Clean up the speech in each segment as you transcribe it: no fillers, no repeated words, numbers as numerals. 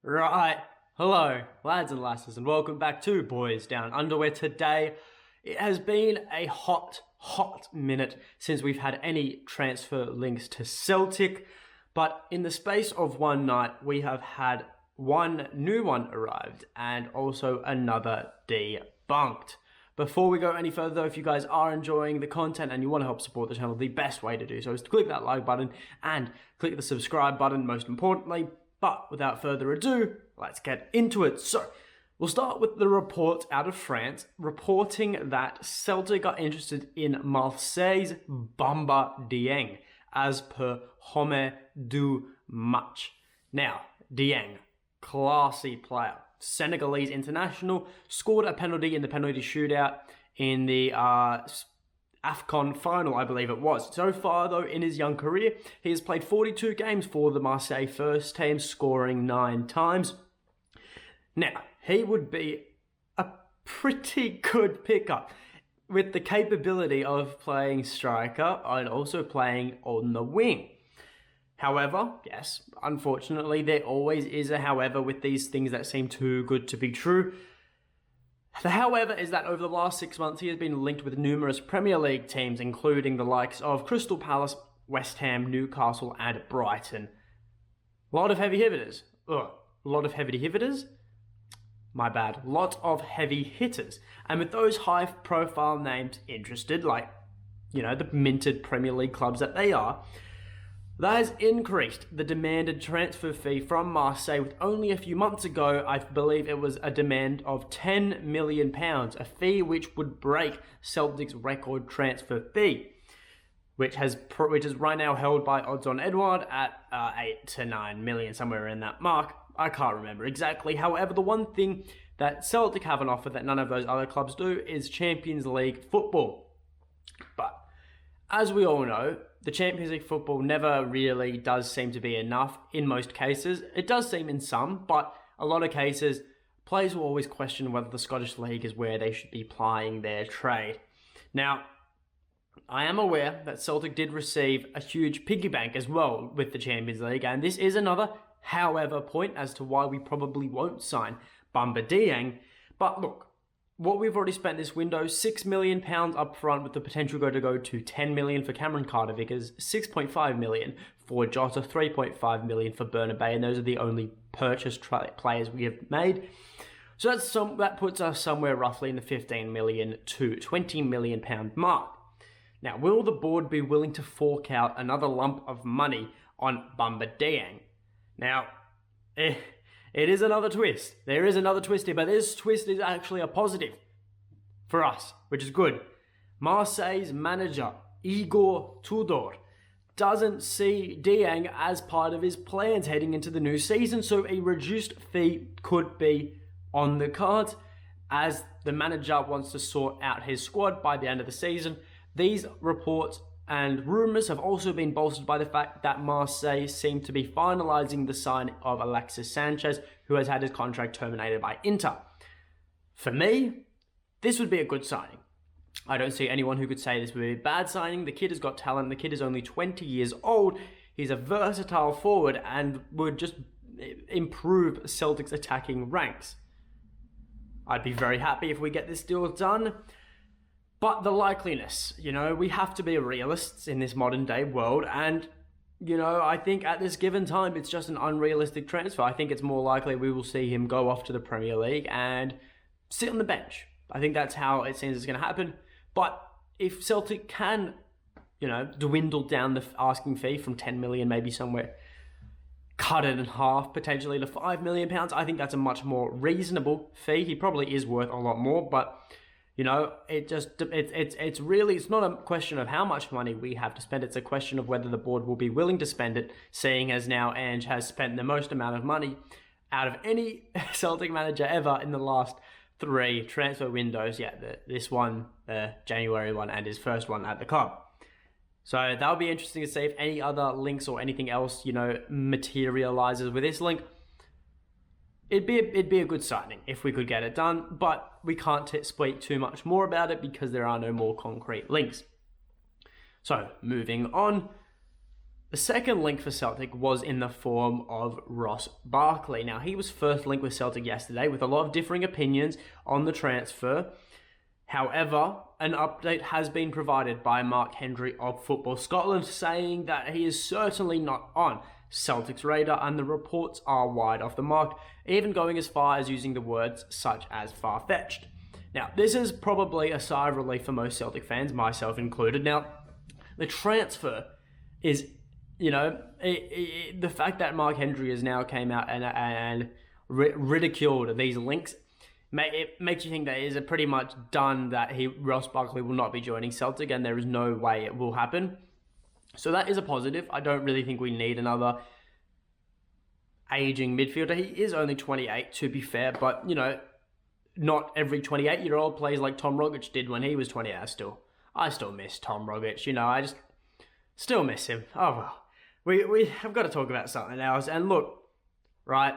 Right. Hello, lads and lasses, and welcome back to Boys Down Under, where today it has been a hot minute since we've had any transfer links to Celtic. But in the space of one night, we have had one new one arrived and also another debunked. Before we go any further, though, if you guys are enjoying the content and you want to help support the channel, the best way to do so is to click that like button and click the subscribe button, most importantly. But without further ado, let's get into it. So, we'll start with the report out of France, reporting that Celtic are interested in Marseille's Bamba Dieng, as per Homme du Match. Now, Dieng, classy player, Senegalese international, scored a penalty in the penalty shootout in the AFCON final, I believe it was. So far, though, in his young career, he has played 42 games for the Marseille first team, scoring 9 times. Now, he would be a pretty good pickup with the capability of playing striker and also playing on the wing. However, yes, unfortunately, there always is a however with these things that seem too good to be true. The however is that over the last 6 months, he has been linked with numerous Premier League teams, including the likes of Crystal Palace, West Ham, Newcastle, and Brighton. A lot of heavy hitters. Lot of heavy hitters? My bad. Lot of heavy hitters. And with those high-profile names interested, like, the minted Premier League clubs that they are, that has increased the demanded transfer fee from Marseille, with only a few months ago, I believe it was a demand of £10 million, a fee which would break Celtic's record transfer fee, which is right now held by Odds on Edouard at 8 to 9 million, somewhere in that mark. I can't remember exactly. However, the one thing that Celtic have on offer that none of those other clubs do is Champions League football. But as we all know, the Champions League football never really does seem to be enough in most cases. It does seem in some, but a lot of cases, players will always question whether the Scottish League is where they should be plying their trade. Now, I am aware that Celtic did receive a huge piggy bank as well with the Champions League, and this is another however point as to why we probably won't sign Bamba Dieng. But look, what we've already spent this window, £6 million up front with the potential to go to $10 million for Cameron Carter-Vickers, $6.5 million for Jota, $3.5 million for Bernabei, and those are the only purchase players we have made. So that puts us somewhere roughly in the £15 million to £20 million mark. Now, will the board be willing to fork out another lump of money on Bamba Dieng? Now, it is another twist. There is another twist here, but this twist is actually a positive for us, which is good. Marseille's manager, Igor Tudor, doesn't see Dieng as part of his plans heading into the new season, so a reduced fee could be on the cards as the manager wants to sort out his squad by the end of the season. These reports and rumours have also been bolstered by the fact that Marseille seem to be finalising the signing of Alexis Sanchez, who has had his contract terminated by Inter. For me, this would be a good signing. I don't see anyone who could say this would be a bad signing. The kid has got talent. The kid is only 20 years old. He's a versatile forward and would just improve Celtic's attacking ranks. I'd be very happy if we get this deal done. But the likeliness, we have to be realists in this modern day world. And, I think at this given time, it's just an unrealistic transfer. I think it's more likely we will see him go off to the Premier League and sit on the bench. I think that's how it seems it's going to happen. But if Celtic can, dwindle down the asking fee from 10 million, maybe somewhere, cut it in half, potentially to £5 million, I think that's a much more reasonable fee. He probably is worth a lot more, but it's not a question of how much money we have to spend. It's a question of whether the board will be willing to spend it, seeing as now Ange has spent the most amount of money out of any Celtic manager ever in the last 3 transfer windows. Yeah, this one, the January one, and his first one at the club. So that'll be interesting to see if any other links or anything else, materializes with this link. It'd be a good signing if we could get it done, but we can't speak too much more about it because there are no more concrete links. So, moving on. The second link for Celtic was in the form of Ross Barkley. Now, he was first linked with Celtic yesterday with a lot of differing opinions on the transfer. However, an update has been provided by Mark Hendry of Football Scotland saying that he is certainly not on Celtic's radar and the reports are wide off the mark, even going as far as using the words such as far-fetched. Now, this is probably a sigh of relief for most Celtic fans, myself included. Now, the transfer is, the fact that Mark Hendry has now came out and ridiculed these links, it makes you think that it is pretty much done that Ross Barkley will not be joining Celtic and there is no way it will happen. So that is a positive. I don't really think we need another aging midfielder. He is only 28, to be fair, but, not every 28-year-old plays like Tom Rogic did when he was 28. I still miss Tom Rogic, I just still miss him. Oh, well. We have got to talk about something else. And look, right,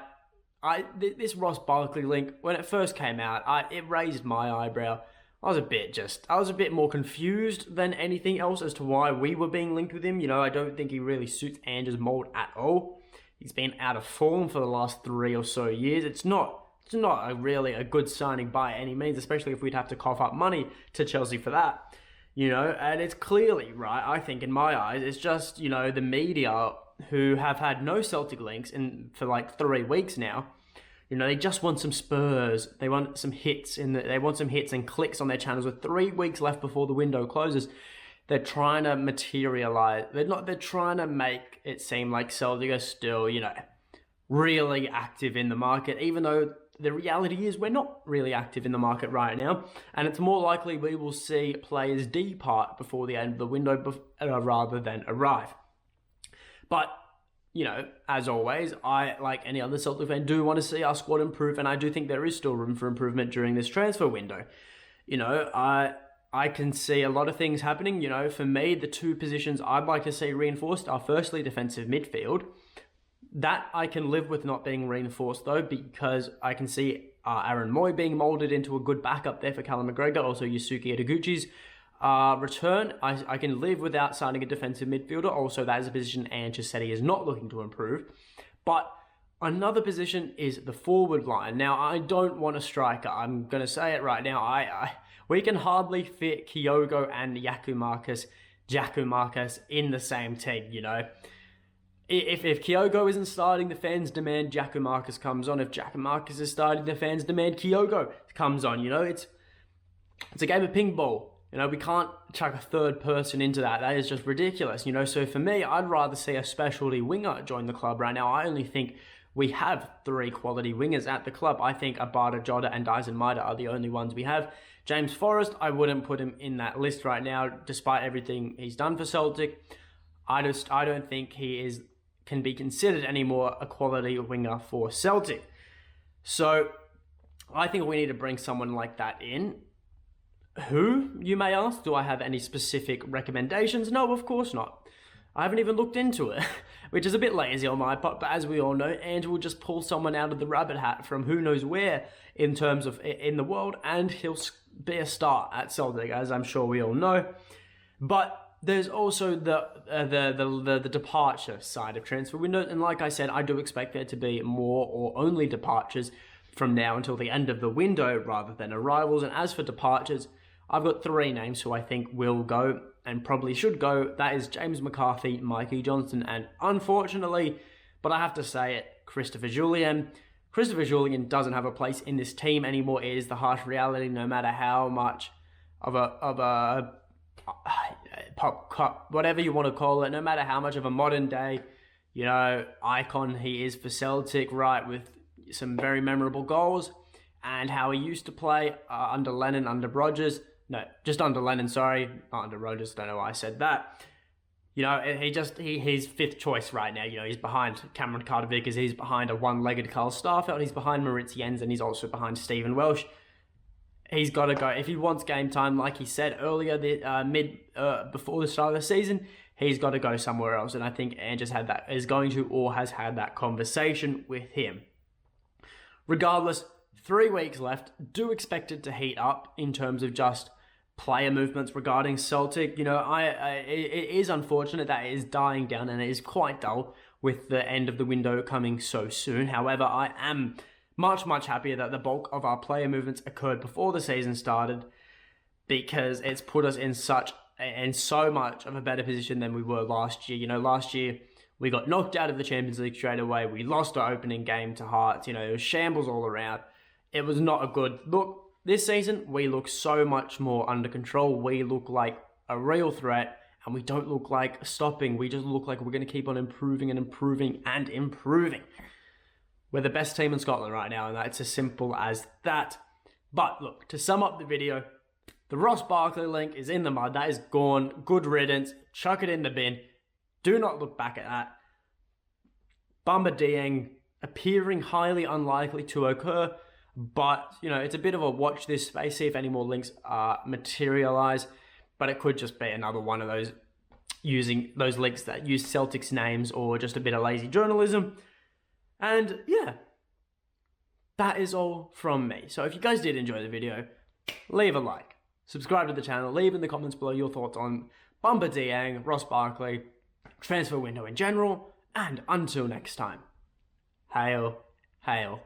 this Ross Barkley link, when it first came out, it raised my eyebrow. I was a bit more confused than anything else as to why we were being linked with him. I don't think he really suits Ange's mold at all. He's been out of form for the last 3 or so years. It's not really a good signing by any means, especially if we'd have to cough up money to Chelsea for that. And it's clearly, right, I think in my eyes, it's just, the media who have had no Celtic links for like 3 weeks now. They just want some Spurs. They want some hits they want some hits and clicks on their channels with 3 weeks left before the window closes. They're trying to materialize. They're trying to make it seem like Celtic are still, really active in the market, even though the reality is we're not really active in the market right now, and it's more likely we will see players depart before the end of the window rather than arrive. But, as always, I, like any other Celtic fan, do want to see our squad improve, and I do think there is still room for improvement during this transfer window. I can see a lot of things happening. For me, the 2 positions I'd like to see reinforced are firstly defensive midfield. That I can live with not being reinforced, though, because I can see Aaron Moy being moulded into a good backup there for Callum McGregor, also Yusuke Itaguchi's return. I can live without signing a defensive midfielder. Also, that is a position Ange said he is not looking to improve. But another position is the forward line. Now, I don't want a striker. I'm going to say it right now. We can hardly fit Kyogo and Giacomakis in the same team, If Kyogo isn't starting, the fans demand Giacomakis comes on. If Giacomakis is starting, the fans demand Kyogo comes on. It's a game of ping ball. We can't chuck a third person into that. That is just ridiculous. So for me, I'd rather see a specialty winger join the club right now. I only think we have 3 quality wingers at the club. I think Abada, Jota and Dyson Maeda are the only ones we have. James Forrest, I wouldn't put him in that list right now, despite everything he's done for Celtic. I don't think he can be considered anymore a quality winger for Celtic. So I think we need to bring someone like that in. Who, you may ask? Do I have any specific recommendations? No, of course not. I haven't even looked into it, which is a bit lazy on my part, but as we all know, Andrew will just pull someone out of the rabbit hat from who knows where in terms of in the world, and he'll be a star at Celtic, as I'm sure we all know. But there's also the departure side of transfer window, and like I said, I do expect there to be more or only departures from now until the end of the window rather than arrivals. And as for departures, I've got 3 names who I think will go and probably should go. That is James McCarthy, Mikey Johnston, and unfortunately, but I have to say it, Christopher Jullien. Christopher Jullien doesn't have a place in this team anymore. It is the harsh reality, no matter how much of a pop cup, whatever you want to call it, no matter how much of a modern day, icon he is for Celtic, right, with some very memorable goals, and how he used to play under Lennon, under Rodgers. No, just under Lennon, sorry. Not under Rodgers, don't know why I said that. He's 5th choice right now. He's behind Cameron Carter-Vickers, he's behind a one-legged Carl Starfelt, he's behind Moritz Jens, and he's also behind Stephen Welsh. He's got to go. If he wants game time, like he said earlier, before the start of the season, he's got to go somewhere else. And I think Ange has had that conversation with him. Regardless, 3 weeks left. Do expect it to heat up in terms of just player movements regarding Celtic. You know, it is unfortunate that it is dying down and it is quite dull with the end of the window coming so soon. However, I am much, much happier that the bulk of our player movements occurred before the season started, because it's put us in so much of a better position than we were last year. You know, last year we got knocked out of the Champions League straight away. We lost our opening game to Hearts. You know, it was shambles all around. It was not a good look. This season, we look so much more under control. We look like a real threat, and we don't look like stopping. We just look like we're going to keep on improving and improving and improving. We're the best team in Scotland right now, and it's as simple as that. But look, to sum up the video, the Ross Barkley link is in the mud. That is gone. Good riddance. Chuck it in the bin. Do not look back at that. Bamba Dieng appearing highly unlikely to occur. But, you know, it's a bit of a watch this space, see if any more links materialize. But it could just be another one of those using those links that use Celtics names, or just a bit of lazy journalism. And yeah, that is all from me. So if you guys did enjoy the video, leave a like, subscribe to the channel, leave in the comments below your thoughts on Bamba Dieng, Ross Barkley, transfer window in general, and until next time, hail, hail.